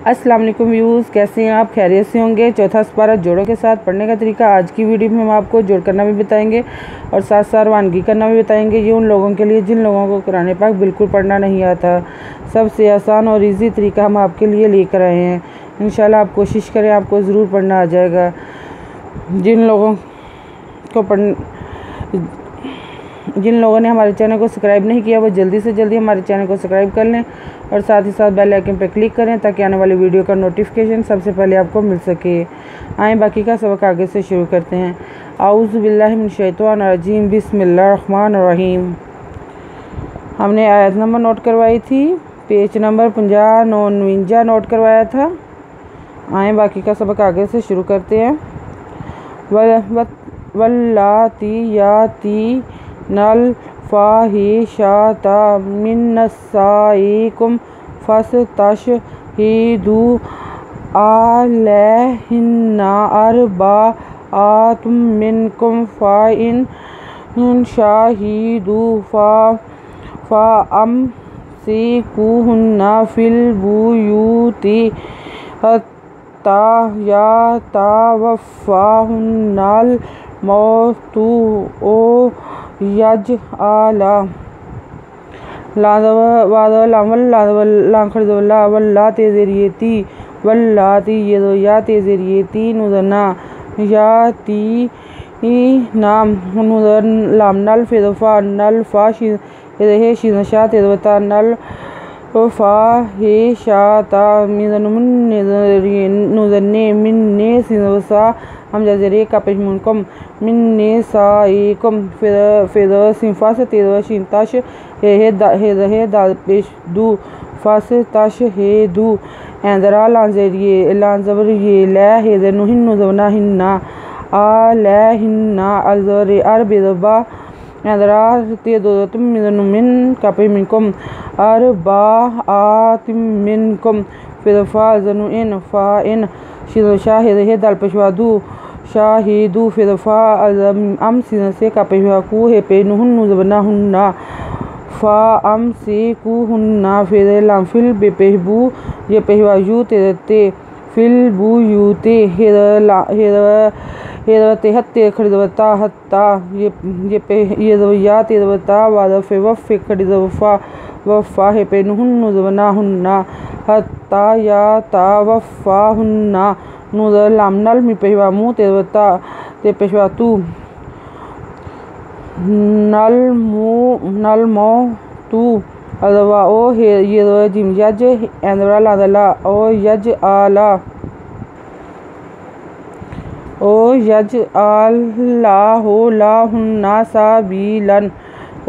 अस्सलाम वालेकुम व्यूज़, कैसे हैं आप? खैरियत से होंगे। चौथा सपारा जोड़ों के साथ पढ़ने का तरीका आज की वीडियो में हम आपको जोड़ करना भी बताएंगे और साथ साथ रवानगी करना भी बताएंगे। ये उन लोगों के लिए जिन लोगों को कुरान पाक बिल्कुल पढ़ना नहीं आता। सबसे आसान और इजी तरीका हम आपके लिए लेकर आए हैं। इंशाल्लाह आप कोशिश करें, आपको ज़रूर पढ़ना आ जाएगा। जिन लोगों ने हमारे चैनल को सब्सक्राइब नहीं किया वो जल्दी से जल्दी हमारे चैनल को सब्सक्राइब कर लें और साथ ही साथ बेल आइकन पर क्लिक करें ताकि आने वाली वीडियो का नोटिफिकेशन सबसे पहले आपको मिल सके। आए बाकी का सबक आगे से शुरू करते हैं। आऊज़ु बिल्लाहि मिनश शैतानिर रजीम, बिस्मिल्लाहिर रहमानिर रहीम। हमने आयत नंबर नोट करवाई थी, पेज नंबर 50-49 नोट करवाया था। आए बाकी का सबक आगे से शुरू करते हैं। वल्लाती याती नल फाहिशाता मिन निसाइकुम फस्तशहिदू अलैहिन्ना अर्बाअतुम मिनकुम फ़इन शाहिदू फ़अमसिकुहुन्ना फ़िल बुयूति हत्ता यतवफ़्फ़ाहुन्नल मौतु ओ यजअला वल्लाती नुदना याती नाम नल फिदफा नल फाशिशा तिदवता नल फाहिशाता नुदन्ने मिन्ने सिनवसा हम जजरे का पेशमुनकुम मिन्ने साइकुम फिद सिंफास तिदव शिंताश हे दाद पेश दू फास ताश हे दू एंदरा लांजबर ये ला हे नुहिन नुदवना हिन्ना आला हिन्ना अलजरे अरबिदबा एंदरा ते दो तुम मिन कापे मिनकुम अरबा आतिम मिनकुम फिदफा जनु इन फा इन शाहिद हे दल पेशवादू शाहिदू फिदफा अम सिन से का पेशवाकू हे पे नुहुन नुजबना हुन्ना फा अम से कू हुन्ना फिर लाफिल बेपहबू ये पेशवायू ते फिल बू यूते हेदवते हत्ते खरीदवता हत्ता ये दवया तेदवता वादफे वफ़े खरीदवफा वफ़ा हे पे नुहुन नुजबना हुन्ना हत्ता या ता वफ़ा हुन्ना नुदर लामनल मी पेशवा मुँह तेदवता ते पेशवा तू नल मो तू अदवा ओ हे ये जिम यज एंदरा लादला ओ यज आला ओ यज आला हो ला हुन्ना साबीलन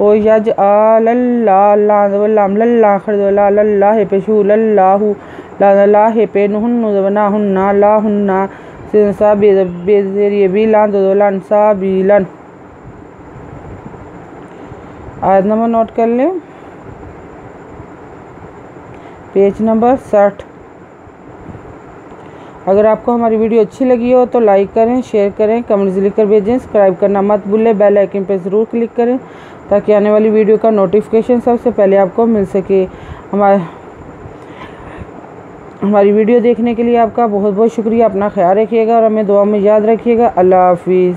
ओ यज आलल्ला लामलल्ला खरदला लल्ला हे पेशू लल्लाहु ला हे पे नुहुन नुदवना हुन्ना ला हुन्ना सिंसा बेजरिए भी लान दोलन साबीलन। आयत नंबर नोट कर लें, पेज नंबर 60। अगर आपको हमारी वीडियो अच्छी लगी हो तो लाइक करें, शेयर करें, कमेंट्स लिखकर भेजें। सब्सक्राइब करना मत भूलें, बेल आइकन पर ज़रूर क्लिक करें ताकि आने वाली वीडियो का नोटिफिकेशन सबसे पहले आपको मिल सके। हमारी वीडियो देखने के लिए आपका बहुत बहुत शुक्रिया। अपना ख्याल रखिएगा और हमें दुआ में याद रखिएगा। अल्लाह हाफिज़।